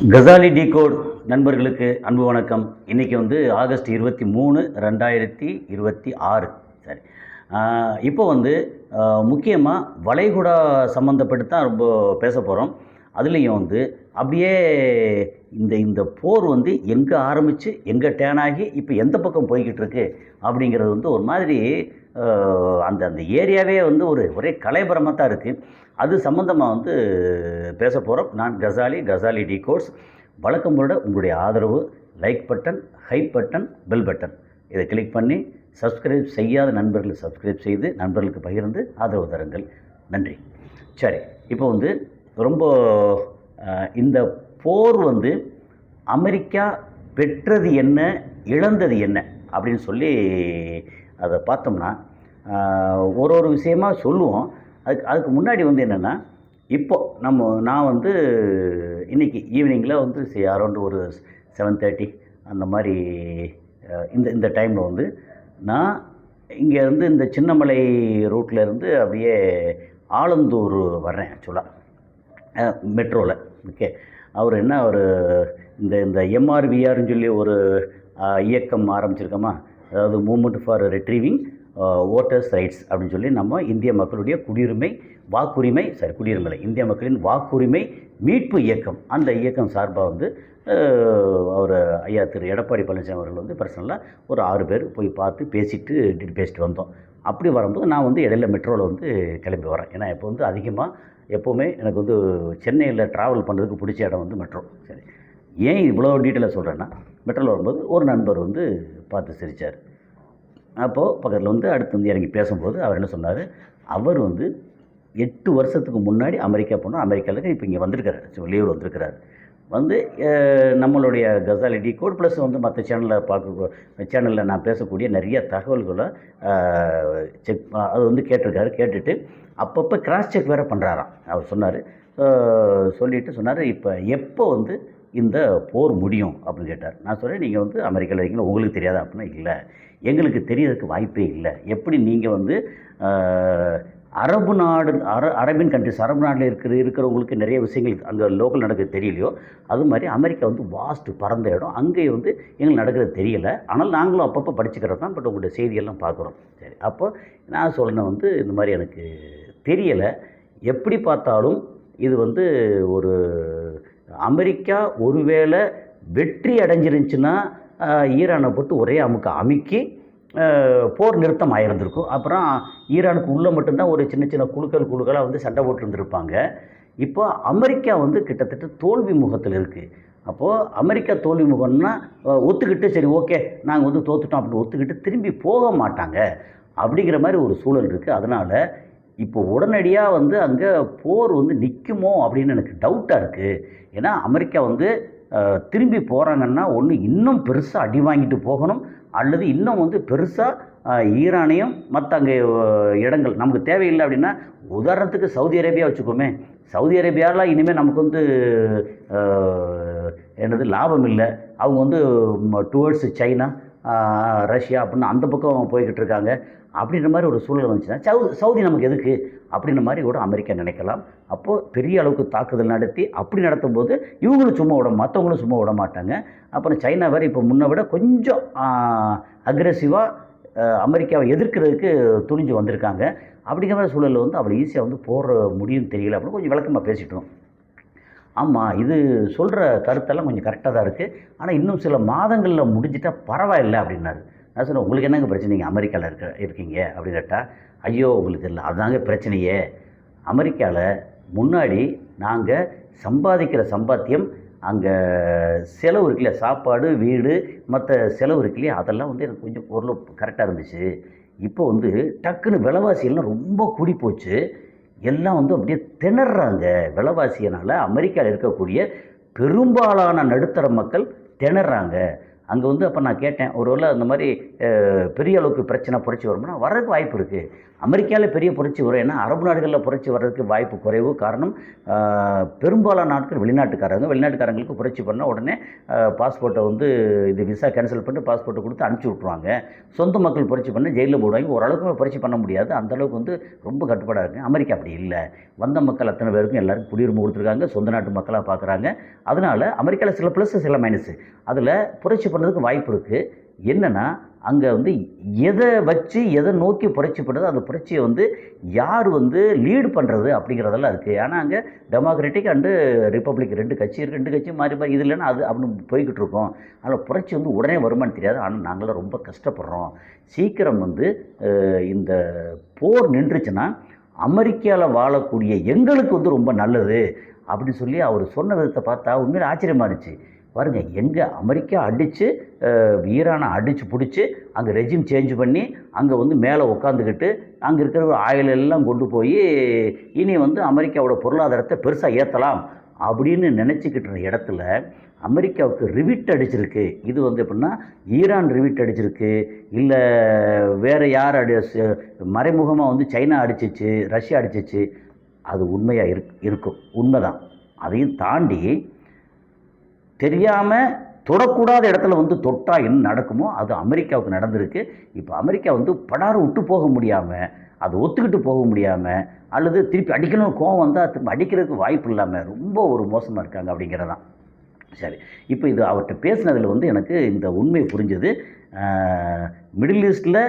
Ghazali decode நண்பர்களுக்கு அன்பு வணக்கம். இன்றைக்கி வந்து ஆகஸ்ட் 23, 2026. சரி, இப்போ வந்து முக்கியமாக வளைகுடா சம்மந்தப்பட்டு தான் ரொம்ப பேச போகிறோம். அதுலேயும் வந்து அப்படியே இந்த இந்த போர் வந்து எங்கே ஆரம்பித்து எங்கே டேன் ஆகி இப்போ எந்த பக்கம் போய்கிட்டு இருக்கு அப்படிங்கிறது வந்து ஒரு மாதிரி அந்த அந்த ஏரியாவே வந்து ஒரே கலைபரமாக தான் இருக்குது. அது சம்மந்தமாக வந்து பேச போகிறோம். நான் கசாலி டிகோட்ஸ். வழக்கம் போல உங்களுடைய ஆதரவு, like button, hype button, bell button இதை கிளிக் பண்ணி சப்ஸ்கிரைப் செய்யாத நண்பர்கள் சப்ஸ்கிரைப் செய்து நண்பர்களுக்கு பகிர்ந்து ஆதரவு தருங்கள். நன்றி. சரி, இப்போ வந்து ரொம்ப இந்த போர் வந்து அமெரிக்கா பெற்றது என்ன, இழந்தது என்ன அப்படின்னு சொல்லி அதை பார்த்தோம்னா ஒரு விஷயமாக சொல்லுவோம். அதுக்கு முன்னாடி வந்து என்னென்னா, இப்போது நான் வந்து இன்றைக்கி ஈவினிங்கில் வந்து அரௌண்டு ஒரு 7:30 அந்த மாதிரி இந்த இந்த டைமில் வந்து நான் இங்கேருந்து இந்த சின்னமலை ரூட்லேருந்து அப்படியே ஆலந்தூர் வர்றேன் ஆக்சுவலாக மெட்ரோவில். ஓகே, அவர் இந்த இந்த எம்ஆர்விஆர்னு சொல்லி ஒரு இயக்கம் ஆரம்பிச்சிருக்கோமா, அதாவது மூமெண்ட் ஃபார் ரெட்ரீவிங் ஓட்டர்ஸ் ரைட்ஸ் அப்படின்னு சொல்லி நம்ம இந்திய மக்களுடைய குடியுரிமை இந்திய மக்களின் வாக்குரிமை மீட்பு இயக்கம். அந்த இயக்கம் சார்பாக வந்து அவர் ஐயா திரு எடப்பாடி பழனிசாமி அவர்கள் வந்து பர்சனலாக ஒரு 6 பேர் போய் பார்த்து பேசிட்டு வந்தோம். அப்படி வரும்போது நான் வந்து இடையில மெட்ரோவில் வந்து கிளம்பி வரேன். ஏன்னா இப்போ வந்து எப்போவுமே எனக்கு வந்து சென்னையில் ட்ராவல் பண்ணுறதுக்கு பிடிச்ச இடம் வந்து மெட்ரோ. சரி, ஏன் இவ்வளோ டீட்டெயிலாக சொல்கிறேன்னா, மெட்ரோவில் வரும்போது ஒரு நண்பர் வந்து பார்த்து சிரித்தார். அப்போது பக்கத்தில் வந்து அடுத்து வந்து இறங்கி பேசும்போது அவர் என்ன சொன்னார், அவர் வந்து 8 வருஷத்துக்கு முன்னாடி அமெரிக்கா போனால், அமெரிக்காவில் இப்போ இங்கே வந்திருக்காரு, லீவில் வந்திருக்கிறார். வந்து நம்மளுடைய கசாலி டிகோட் ப்ளஸ் வந்து மற்ற சேனலில் நான் பேசக்கூடிய நிறைய தகவல்களை அது வந்து கேட்டுட்டு அப்பப்போ கிராஸ் செக் வேறு பண்ணுறாராம். அவர் சொல்லிட்டு சொன்னார், இப்போ எப்போ வந்து இந்த போர் முடியும் அப்படின்னு கேட்டார். நான் சொல்கிறேன், நீங்கள் வந்து அமெரிக்காவில் இருக்கீங்களா, உங்களுக்கு தெரியாதா அப்படின்னா, இல்லை எங்களுக்கு தெரியறதுக்கு வாய்ப்பே இல்லை. எப்படி நீங்கள் வந்து அரபின் கண்ட்ரிஸ், அரபு நாட்டில் இருக்கிறவங்களுக்கு நிறைய விஷயங்கள் அங்கே லோக்கல் நடக்கிறது தெரியலையோ, அது மாதிரி அமெரிக்கா வந்து வாஸ்ட்டு பறந்த இடம். அங்கே வந்து எங்களுக்கு நடக்கிறது தெரியலை. ஆனால் நாங்களும் அப்பப்போ படிச்சுக்கிறது தான், பட் உங்களுடைய செய்தியெல்லாம் பார்க்குறோம். சரி, அப்போ நான் சொன்னேன் வந்து இந்த மாதிரி எனக்கு தெரியலை. எப்படி பார்த்தாலும் இது வந்து ஒரு அமெரிக்கா ஒருவேளை வெற்றி அடைஞ்சிருந்துச்சுன்னா ஈரானை போட்டு ஒரே அமுக்கி போர் நிறுத்தம் ஆகிருந்திருக்கும். அப்புறம் ஈரானுக்கு உள்ளே மட்டும்தான் ஒரு சின்ன சின்ன குழுக்களாக வந்து சண்டை போட்டுருந்துருப்பாங்க. இப்போ அமெரிக்கா வந்து கிட்டத்தட்ட தோல்வி முகத்தில் இருக்குது. அப்போது அமெரிக்கா தோல்வி முகம்னா ஒத்துக்கிட்டு சரி ஓகே நாங்கள் வந்து தோத்துட்டோம் அப்படின்னு ஒத்துக்கிட்டு திரும்பி போக மாட்டாங்க அப்படிங்கிற மாதிரி ஒரு சூழல் இருக்குது. அதனால் இப்போ உடனடியாக வந்து அங்கே போர் வந்து நிற்குமோ அப்படின்னு எனக்கு டவுட்டாக இருக்குது. ஏன்னா அமெரிக்கா வந்து திரும்பி போகிறாங்கன்னா ஒன்று இன்னும் பெருசாக அடி வாங்கிட்டு போகணும், அல்லது இன்னும் வந்து பெருசாக ஈரானையும் மற்ற அங்கே இடங்கள் நமக்கு தேவையில்லை. அப்படின்னா உதாரணத்துக்கு சவுதி அரேபியா வச்சுக்கோமே. சவுதி அரேபியாவில் இனிமேல் நமக்கு வந்து லாபம் இல்லை. அவங்க வந்து டுவர்ட்ஸ் சைனா, ரஷ்யா அப்படின்னு அந்த பக்கம் போய்கிட்டு இருக்காங்க. அப்படின்ற மாதிரி ஒரு சூழல் வந்துச்சுன்னா சவுதி நமக்கு எதுக்கு அப்படின்ற மாதிரி கூட அமெரிக்கா நினைக்கலாம். அப்போது பெரிய அளவுக்கு தாக்குதல் நடத்தி அப்படி நடத்தும் போது இவங்களும் மற்றவங்களும் சும்மா விட மாட்டாங்க. அப்புறம் சைனா வேறு இப்போ முன்ன விட கொஞ்சம் அக்ரெசிவாக அமெரிக்காவை எதிர்க்கிறதுக்கு துணிஞ்சு வந்திருக்காங்க. அப்படிங்கிற மாதிரி சூழலில் வந்து அவ்வளோ ஈஸியாக வந்து போகிற முடியும் தெரியல அப்படின்னு கொஞ்சம் விளக்கமாக பேசிட்டோம். ஆமாம், இது சொல்கிற கருத்தெல்லாம் கொஞ்சம் கரெக்டாக தான் இருக்குது. ஆனால் இன்னும் சில மாதங்களில் முடிஞ்சிட்டா பரவாயில்லை அப்படின்னாரு. நான் சொன்னேன், உங்களுக்கு என்னங்க பிரச்சனை, நீங்கள் அமெரிக்காவில் இருக்கீங்க அப்படின்னு கேட்டால், ஐயோ உங்களுக்கு இல்லை, அதுதாங்க பிரச்சனையே. அமெரிக்காவில் முன்னாடி நாங்கள் சம்பாதிக்கிற சம்பாத்தியம் அங்கே செலவு இருக்குல்லையா, சாப்பாடு வீடு மற்ற செலவு இருக்குல்லையா, அதெல்லாம் வந்து எனக்கு கொஞ்சம் ஓரளவு கரெக்டாக இருந்துச்சு. இப்போ வந்து டக்குன்னு விலைவாசியெல்லாம் ரொம்ப கூடி போச்சு. எல்லாம் வந்து அப்படியே திணறாங்க விலைவாசியினால். அமெரிக்காவில் இருக்கக்கூடிய பெரும்பாலான நடுத்தர மக்கள் திணறாங்க. அங்கே வந்து அப்போ நான் கேட்டேன், ஒருவேளை அந்த மாதிரி பெரிய அளவுக்கு பிரச்சனை புரட்சி வரும்னா வர்றதுக்கு வாய்ப்பு இருக்குது. அமெரிக்காவில் பெரிய புரட்சி வரும். ஏன்னா அரபு நாடுகளில் புரட்சி வர்றதுக்கு வாய்ப்பு குறைவு. காரணம் பெரும்பாலான நாட்கள் வெளிநாட்டுக்காரங்களுக்கு புரட்சி பண்ணால் உடனே பாஸ்போர்ட்டை வந்து இது விசா கேன்சல் பண்ணிட்டு பாஸ்போர்ட்டை கொடுத்து அனுப்பிச்சி விட்ருவாங்க. சொந்த மக்கள் புரட்சி பண்ண ஜெயிலில் போடுவாங்க. ஓரளவுக்கு புரட்சி பண்ண முடியாது. அந்தளவுக்கு வந்து ரொம்ப கட்டுப்பாடாக இருக்குது. அமெரிக்கா அப்படி இல்லை. வந்த மக்கள் அத்தனை பேருக்கும் எல்லாருக்கும் குடியுரிமை கொடுத்துருக்காங்க. சொந்த நாட்டு மக்களாக பார்க்குறாங்க. அதனால் அமெரிக்காவில் சில ப்ளஸ்ஸு சில மைனஸு. அதில் புரட்சி பண்ணுறதுக்கு வாய்ப்பு இருக்குது. என்னென்னா அங்கே வந்து எதை வச்சு எதை நோக்கி புரட்சி பண்ணுறது, அந்த புரட்சியை வந்து யார் வந்து லீடு பண்ணுறது அப்படிங்கிறதெல்லாம் இருக்குது. ஆனால் அங்கே டெமோக்ராட்டிக் அண்டு ரிப்பப்ளிக் 2 கட்சி இருக்குது. 2 கட்சியும் மாறி மாறி இது இல்லைன்னா அது அப்படின்னு போய்கிட்டு இருக்கோம். அதில் புரட்சி வந்து உடனே வருமானு தெரியாது. ஆனால் நாங்களாம் ரொம்ப கஷ்டப்படுறோம். சீக்கிரம் வந்து இந்த போர் நின்றுச்சுன்னா அமெரிக்காவில் வாழக்கூடிய எங்களுக்கு வந்து ரொம்ப நல்லது அப்படின்னு சொல்லி அவர் சொன்ன விதத்தை பார்த்தா உண்மையில் ஆச்சரியமாக இருந்துச்சு. பாருங்கள், எங்கே அமெரிக்கா அடித்து ஈரானை அடித்து பிடிச்சி அங்கே ரெஜிம் சேஞ்ச் பண்ணி அங்கே வந்து மேலே உட்காந்துக்கிட்டு அங்கே இருக்கிற ஆயில் எல்லாம் கொண்டு போய் இனி வந்து அமெரிக்காவோட பொருளாதாரத்தை பெருசாக ஏற்றலாம் அப்படின்னு நினச்சிக்கிட்டு இடத்துல அமெரிக்காவுக்கு ரிவிட் அடிச்சிருக்கு. இது வந்து எப்படின்னா ஈரான் ரிவிட் அடிச்சிருக்கு, இல்லை வேறு யார் மறைமுகமாக வந்து சைனா அடிச்சிச்சு, ரஷ்யா அடிச்சிச்சு. அது உண்மையாக இருக்கும், உண்மைதான். அதையும் தாண்டி தெரியாமல் தொடக்கூடாத இடத்துல வந்து தொட்டால் என்ன நடக்குமோ அது அமெரிக்காவுக்கு நடந்திருக்கு. இப்போ அமெரிக்கா வந்து படார விட்டு போக முடியாமல், அதை ஒத்துக்கிட்டு போக முடியாமல், அல்லது திருப்பி அடிக்கணும்னு கோவம் வந்தால் திருப்பி அடிக்கிறதுக்கு வாய்ப்பு இல்லாமல் ரொம்ப ஒரு மோசமாக இருக்காங்க அப்படிங்கிறதான். சரி, இப்போ இது அவர்கிட்ட பேசினதில் வந்து எனக்கு இந்த உண்மை புரிஞ்சது. மிடில் ஈஸ்டில்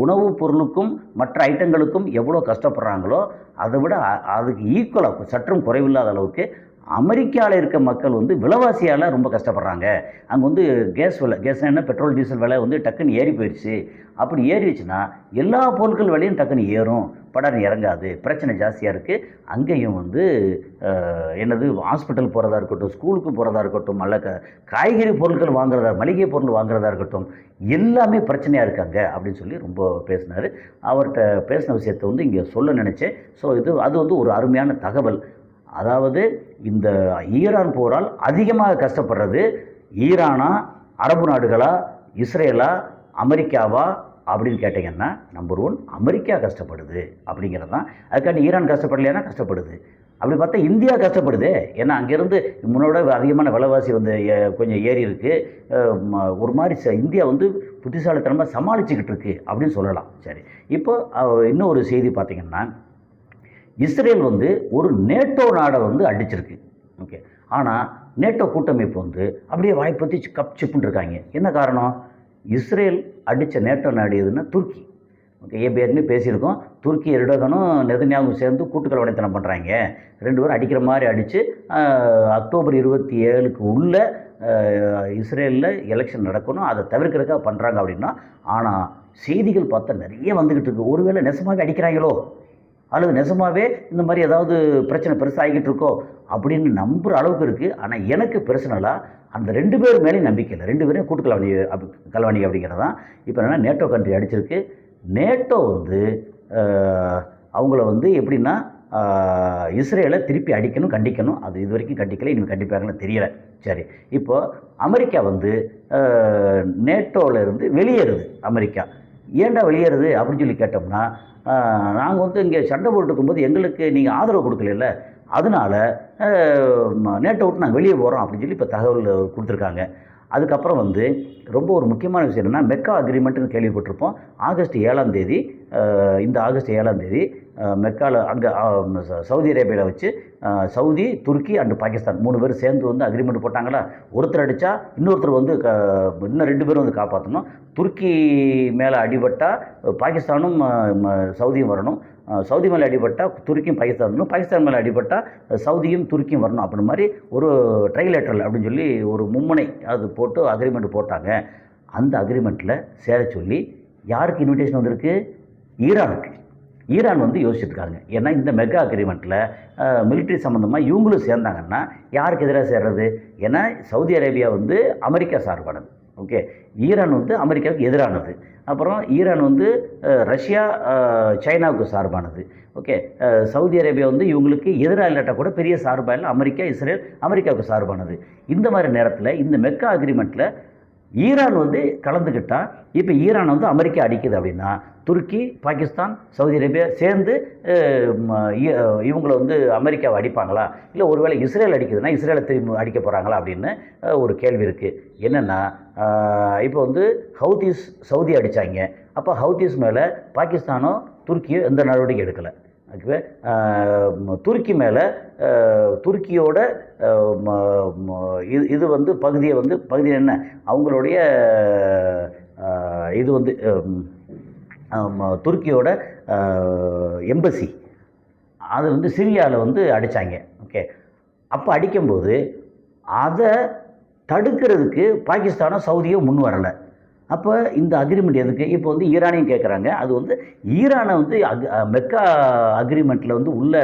உணவுப் பொருளுக்கும் மற்ற ஐட்டங்களுக்கும் எவ்வளோ கஷ்டப்படுறாங்களோ அதை விட அதுக்கு ஈக்குவலாக சற்றும் குறைவில்லாத அளவுக்கு அமெரிக்காவில் இருக்க மக்கள் வந்து விலைவாசியால் ரொம்ப கஷ்டப்படுறாங்க. அங்கே வந்து கேஸ் என்ன பெட்ரோல் டீசல் விலை வந்து டக்குன்னு ஏறி போயிடுச்சு. அப்படி ஏறிடுச்சுன்னா எல்லா பொருட்கள் விலையும் டக்குன்னு ஏறும், படம் இறங்காது, பிரச்சனை ஜாஸ்தியாக இருக்குது. அங்கேயும் வந்து என்னது ஹாஸ்பிட்டல் போகிறதா இருக்கட்டும், ஸ்கூலுக்கு போகிறதா இருக்கட்டும், அல்ல காய்கறி பொருட்கள் வாங்குறதா, மளிகை பொருள் வாங்குறதா இருக்கட்டும், எல்லாமே பிரச்சனையாக இருக்காங்க அப்படின்னு சொல்லி ரொம்ப பேசினார். அவர்கிட்ட பேசின விஷயத்தை வந்து இங்கே சொல்ல நினச்சேன். ஸோ அது வந்து ஒரு அருமையான தகவல். அதாவது இந்த ஈரான் போரால் அதிகமாக கஷ்டப்படுறது ஈரானா, அரபு நாடுகளா, இஸ்ரேலா, அமெரிக்காவா அப்படின்னு கேட்டிங்கன்னா நம்பர் 1 அமெரிக்கா கஷ்டப்படுது அப்படிங்கிறது தான். அதுக்காண்டி ஈரான் கஷ்டப்படலைன்னா கஷ்டப்படுது. அப்படி பார்த்தா இந்தியா கஷ்டப்படுது. ஏன்னா அங்கேருந்து முன்னோட அதிகமான விலைவாசி வந்து கொஞ்சம் ஏறி இருக்குது. ஒரு மாதிரி இந்தியா வந்து புத்திசாலித்தனமாக சமாளிச்சுக்கிட்டு இருக்குது அப்படின்னு சொல்லலாம். சரி, இப்போ இன்னும் ஒரு செய்தி பார்த்திங்கன்னா, இஸ்ரேல் வந்து ஒரு நேட்டோ நாடை வந்து அடிச்சிருக்கு. ஓகே, ஆனால் நேட்டோ கூட்டமைப்பு வந்து அப்படியே வாய்ப்பற்றி கப் சிப்புன்னு இருக்காங்க. என்ன காரணம்? இஸ்ரேல் அடித்த நேட்டோ நாடு எதுன்னா துருக்கி. ஓகே, ஏற்கனவே பேசியிருக்கோம். துருக்கி எர்டோகனும் நெதன்யாவும் சேர்ந்து கூட்டுக்கள் வலைத்தனம் பண்ணுறாங்க. 2 பேரும் அடிக்கிற மாதிரி அடித்து அக்டோபர் 27க்கு உள்ள இஸ்ரேலில் எலெக்ஷன் நடக்கணும், அதை தவிர்க்கிறதுக்காக பண்ணுறாங்க அப்படின்னா. ஆனால் செய்திகள் பார்த்தா நிறைய வந்துக்கிட்டு இருக்குது. ஒருவேளை நெசமாகவே அடிக்கிறாங்களோ, அல்லது நெசமாகவே இந்த மாதிரி ஏதாவது பிரச்சனை பெருசாகிக்கிட்டு இருக்கோ அப்படின்னு நம்புகிற அளவுக்கு இருக்குது. ஆனால் எனக்கு பர்சனலாக அந்த 2 பேர் மேலேயும் நம்பிக்கை இல்லை. 2 பேரையும் கலவாணி அப்படிங்கிறது தான். இப்போ என்னென்னா நேட்டோ கண்ட்ரி அடிச்சிருக்கு. நேட்டோ வந்து அவங்கள வந்து எப்படின்னா இஸ்ரேலை திருப்பி அடிக்கணும், கண்டிக்கணும். அது இது வரைக்கும் கண்டிக்கலை, இனிமேல் கண்டிப்பாங்கன்னு தெரியலை. சரி, இப்போது அமெரிக்கா வந்து நேட்டோவில் இருந்து வெளியேறுது. அமெரிக்கா ஏன்டா வெளியேறுது அப்படின்னு சொல்லி கேட்டோம்னா, நாங்கள் வந்து இங்கே சண்டை போட்டுருக்கும்போது எங்களுக்கு நீங்கள் ஆதரவு கொடுக்கல, அதனால் நேட்டை விட்டு நாங்கள் வெளியே போகிறோம் அப்படின்னு சொல்லி இப்போ தகவல் கொடுத்துருக்காங்க. அதுக்கப்புறம் வந்து ரொம்ப ஒரு முக்கியமான விஷயம் என்னென்னா, மெக்கா அக்ரிமெண்ட்டுன்னு கேள்விப்பட்டிருப்போம். ஆகஸ்ட் 7ஆம் தேதி, இந்த ஆகஸ்ட் 7ஆம் தேதி மெக்காவில் அங்கே சவுதி அரேபியாவில் வச்சு சவுதி, துருக்கி அண்டு பாகிஸ்தான் 3 பேரும் சேர்ந்து வந்து அக்ரிமெண்ட் போட்டாங்களா. ஒருத்தர் அடித்தா இன்னொருத்தர் வந்து இன்னும் 2 பேரும் வந்து காப்பாற்றணும். துருக்கி மேலே அடிபட்டால் பாகிஸ்தானும் சவுதியும் வரணும். சவுதி மேலே அடிபட்டால் துருக்கியும் பாகிஸ்தான் வரணும். பாகிஸ்தான் மேலே அடிபட்டால் சவுதியும் துருக்கியும் வரணும். அப்படி மாதிரி ஒரு ட்ரைலேட்ரல் அப்படின்னு சொல்லி ஒரு மும்முனை அது போட்டு அக்ரிமெண்ட் போட்டாங்க. அந்த அக்ரிமெண்ட்டில் சேர சொல்லி யாருக்கு இன்விடேஷன் வந்திருக்கு? ஈரானுக்கு. ஈரான் வந்து யோசிச்சுட்ருக்காங்க. ஏன்னா இந்த மெகா அக்ரிமெண்ட்டில் மிலிட்ரி சம்மந்தமாக இவங்களும் சேர்ந்தாங்கன்னா யாருக்கு எதிராக சேர்றது? ஏன்னா சவுதி அரேபியா வந்து அமெரிக்கா சார்பானது. ஓகே, ஈரான் வந்து அமெரிக்காவுக்கு எதிரானது. அப்புறம் ஈரான் வந்து ரஷ்யா, சைனாவுக்கு சார்பானது. ஓகே, சவுதி அரேபியா வந்து இவங்களுக்கு எதிராக இல்லாட்டால் கூட பெரிய சார்பாக இல்லை. அமெரிக்கா, இஸ்ரேல் அமெரிக்காவுக்கு சார்பானது. இந்த மாதிரி நேரத்தில் இந்த மெக்கா அக்ரிமெண்ட்டில் ஈரான் வந்து கலந்துக்கிட்டா இப்போ ஈரான் வந்து அமெரிக்கா அடிக்குது அப்படின்னா துருக்கி, பாகிஸ்தான், சவுதி அரேபியா சேர்ந்து இவங்களை வந்து அமெரிக்காவை அடிப்பாங்களா, இல்லை ஒருவேளை இஸ்ரேல் அடிக்குதுன்னா இஸ்ரேலை திரும்பி அடிக்க போகிறாங்களா அப்படின்னு ஒரு கேள்வி இருக்குது. என்னென்னா இப்போ வந்து ஹவுதீஸ் சவுதி அடித்தாங்க, அப்போ ஹவுதீஸ் மேலே பாகிஸ்தானோ துருக்கியோ எந்த நடவடிக்கை எடுக்கலை. ஓகே, துருக்கி மேலே துருக்கியோட இது வந்து பகுதியை வந்து பகுதி என்ன அவங்களுடைய இது வந்து துருக்கியோட எம்பசி அது வந்து சிரியாவில் வந்து அடித்தாங்க. ஓகே, அப்போ அடிக்கும்போது அதை தடுக்கிறதுக்கு பாகிஸ்தானோ சவுதியோ முன் வரலை. அப்போ இந்த அக்ரிமெண்ட் எதுக்கு? இப்போ வந்து ஈரானையும் கேட்குறாங்க. அது வந்து ஈரானை வந்து மெக்கா அக்ரிமெண்ட்டில் வந்து உள்ளே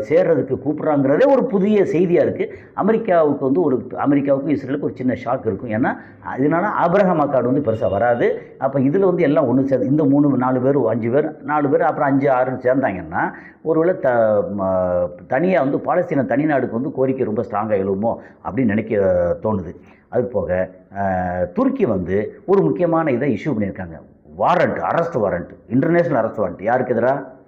சேர்றதுக்கு கூப்பிட்றாங்கிறதே ஒரு புதிய செய்தியாக இருக்குது. அமெரிக்காவுக்கு வந்து அமெரிக்காவுக்கும் இஸ்ரேலுக்கு ஒரு சின்ன ஷாக் இருக்கும். ஏன்னா இதனால ஆபிரகாம் அக்கார்டு வந்து பெருசாக வராது. அப்போ இதில் வந்து எல்லாம் ஒன்று சேர்ந்து இந்த 3-4 பேர் 5 பேர் 4 பேர் அப்புறம் 5-6 சேர்ந்தாங்கன்னா ஒருவேளை தனியாக வந்து பாலஸ்தீன தனிநாடுக்கு வந்து கோரிக்கை ரொம்ப ஸ்ட்ராங்காக எழுமோ அப்படின்னு நினைக்க தோணுது. அது போக துருக்கி வந்து ஒரு முக்கியமான இதை இஷ்யூ பண்ணியிருக்காங்க. Warrant, arrest warrant, international arrest warrant. யாருக்கு எதிராக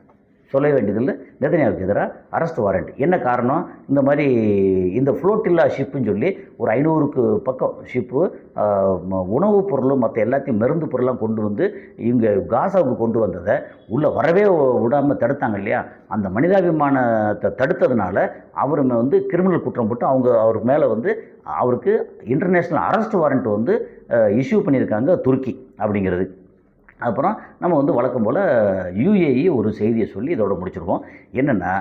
சொல்ல வேண்டியதில்லை, நெதன்யாவுக்கு எதிராக அரெஸ்ட் வாரண்ட். என்ன காரணம்? இந்த மாதிரி இந்த ஃப்ளோட்டில்லா ஷிப்புன்னு சொல்லி ஒரு 500க்கு பக்கம் ஷிப்பு உணவுப் பொருளும் மற்ற எல்லாத்தையும் மருந்து பொருளாம் கொண்டு வந்து இங்கே காசாவுக்கு கொண்டு வந்ததை உள்ளே வரவே விடாமல் தடுத்தாங்க இல்லையா? அந்த மனிதாபிமானத்தை தடுத்ததுனால அவர் வந்து கிரிமினல் குற்றம் போட்டு அவர் மேலே வந்து அவருக்கு இன்டர்நேஷ்னல் அரெஸ்ட் வாரண்ட் வந்து இஷ்யூ பண்ணியிருக்காங்க துருக்கி அப்படிங்கிறது. அப்புறம் நம்ம வந்து வழக்கம் போல் யுஏஇ ஒரு செய்தியை சொல்லி இதோட முடிச்சிருவோம். என்னென்னா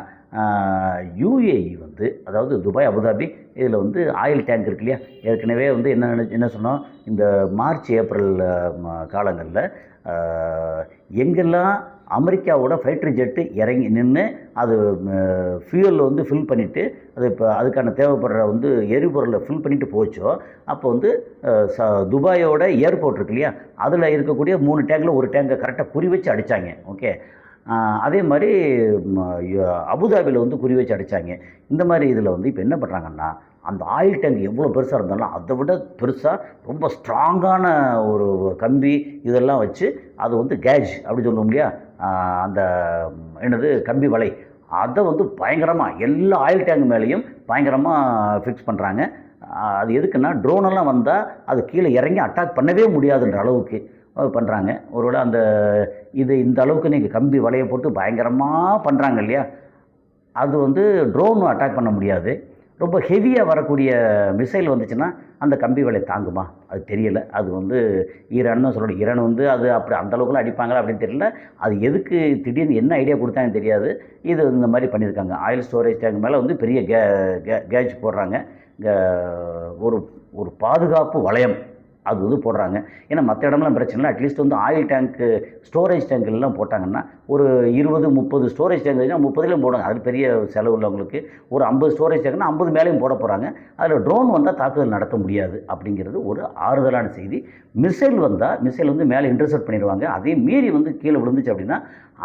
யுஏஇ வந்து அதாவது துபாய், அபுதாபி இதில் வந்து ஆயில் டேங்க் இருக்கு இல்லையா? ஏற்கனவே வந்து என்ன சொன்னோம், இந்த மார்ச் ஏப்ரல் காலங்களில் எங்கெல்லாம் அமெரிக்காவோட ஃபைட்டர் ஜெட்டு இறங்கி நின்று அது ஃபியூயலில் வந்து ஃபில் பண்ணிவிட்டு அது இப்போ அதுக்கான தேவைப்படுற வந்து எரிபொருளை ஃபில் பண்ணிவிட்டு போச்சோ, அப்போ வந்து துபாயோட ஏர்போர்ட் இருக்கு இல்லையா, அதில் இருக்கக்கூடிய 3 டேங்கில் ஒரு டேங்கை கரெக்டாக குறி வச்சு அடித்தாங்க. ஓகே, அதே மாதிரி அபுதாபியில் வந்து குறி வச்சு அடித்தாங்க. இந்த மாதிரி இதில் வந்து இப்போ என்ன பண்ணுறாங்கன்னா அந்த ஆயில் டேங்க் எவ்வளோ பெருசாக இருந்தாலும் அதை விட பெருசாக ரொம்ப ஸ்ட்ராங்கான ஒரு கம்பி இதெல்லாம் வச்சு அது வந்து கேஜ் அப்படி சொல்ல முடியா, அந்த என்னது கம்பி வலை அதை வந்து பயங்கரமாக எல்லா ஆயில் டேங்க் மேலேயும் பயங்கரமாக ஃபிக்ஸ் பண்ணுறாங்க. அது எதுக்குன்னா ட்ரோனெல்லாம் வந்தால் அது கீழே இறங்கி அட்டாக் பண்ணவே முடியாதுன்ற அளவுக்கு பண்ணுறாங்க. ஒருவேளை அந்த இந்த அளவுக்கு நீங்கள் கம்பி வலையை போட்டு பயங்கரமாக பண்ணுறாங்க இல்லையா, அது வந்து ட்ரோனும் அட்டாக் பண்ண முடியாது. ரொம்ப ஹெவியாக வரக்கூடிய மிசைல் வந்துச்சுன்னா அந்த கம்பி வலை தாங்குமா அது தெரியலை. அது வந்து ஈரான்னு சொல்லணும். ஈரான் வந்து அது அப்படி அந்தளவுக்குலாம் அடிப்பாங்களா அப்படின்னு தெரியல. அது எதுக்கு திடீர்னு என்ன ஐடியா கொடுத்தாங்கன்னு தெரியாது. இது இந்த மாதிரி பண்ணியிருக்காங்க. ஆயில் ஸ்டோரேஜ் டேங்க் மேலே வந்து பெரிய கேஜ் போடுறாங்க. ஒரு பாதுகாப்பு வளையம் அது வந்து போடுறாங்க. ஏன்னா மற்ற இடம்லாம் பிரச்சனை இல்லை. அட்லீஸ்ட் வந்து ஆயில் டேங்க்கு ஸ்டோரேஜ் டேங்க்லாம் போட்டாங்கன்னா ஒரு 20-30 ஸ்டோரேஜ் டேங்க் வச்சுன்னா 30லையும் போடுவாங்க. அது பெரிய செலவு உள்ளவங்களுக்கு. ஒரு 50 ஸ்டோரேஜ் டேங்க்னா 50 மேலேயும் போட போகிறாங்க. அதில் ட்ரோன் வந்தால் தாக்குதல் நடத்த முடியாது அப்படிங்கிறது ஒரு ஆறுதலான செய்தி. மிசைல் வந்து மேலே இன்டர்செப்ட் பண்ணிடுவாங்க. அதையும் மீறி வந்து கீழே விழுந்துச்சு அப்படின்னா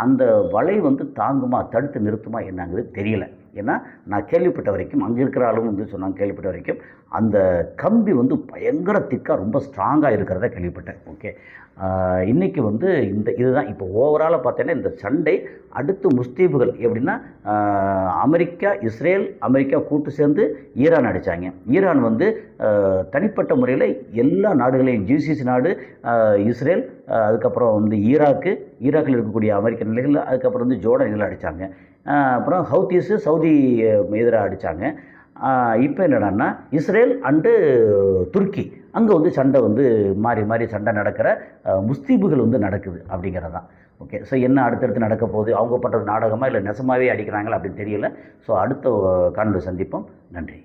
அந்த வலை வந்து தாங்குமா, தடுத்து நிறுத்துமா என்னங்கிறது தெரியல. ஏன்னா நான் கேள்விப்பட்ட வரைக்கும் அங்கே இருக்கிற ஆளும் வந்து சொன்னாங்க, கேள்விப்பட்ட வரைக்கும் அந்த கம்பி வந்து பயங்கர திக்காக ரொம்ப ஸ்ட்ராங்காக இருக்கிறத கேள்விப்பட்டேன். ஓகே, இன்றைக்கி வந்து இதுதான் இப்போ ஓவராலாக பார்த்தீங்கன்னா இந்த சண்டை அடுத்து முஸ்தீபுகள் எப்படின்னா அமெரிக்கா கூட்டு சேர்ந்து ஈரான் அடித்தாங்க. ஈரான் வந்து தனிப்பட்ட முறையில் எல்லா நாடுகளையும் ஜிசிசி நாடு, இஸ்ரேல், அதுக்கப்புறம் வந்து ஈராக்கில் இருக்கக்கூடிய அமெரிக்க நிலைகள், அதுக்கப்புறம் வந்து ஜோர்டன் இதில் அடித்தாங்க. அப்புறம் ஹவுத்தீஸு சவுதி எதிராக அடித்தாங்க. இப்போ என்னடான்னா இஸ்ரேல் அண்டு துருக்கி அங்கே வந்து சண்டை வந்து மாறி சண்டை நடக்கிற முஸ்தீபுகள் வந்து நடக்குது அப்படிங்கிறது தான். ஓகே, ஸோ என்ன அடுத்தடுத்து நடக்க போகுது, அவங்க பண்ணுறது நாடகமாக இல்லை நெசமாகவே அடிக்கிறாங்களா அப்படின்னு தெரியல. ஸோ அடுத்த காணொளி சந்திப்போம். நன்றி.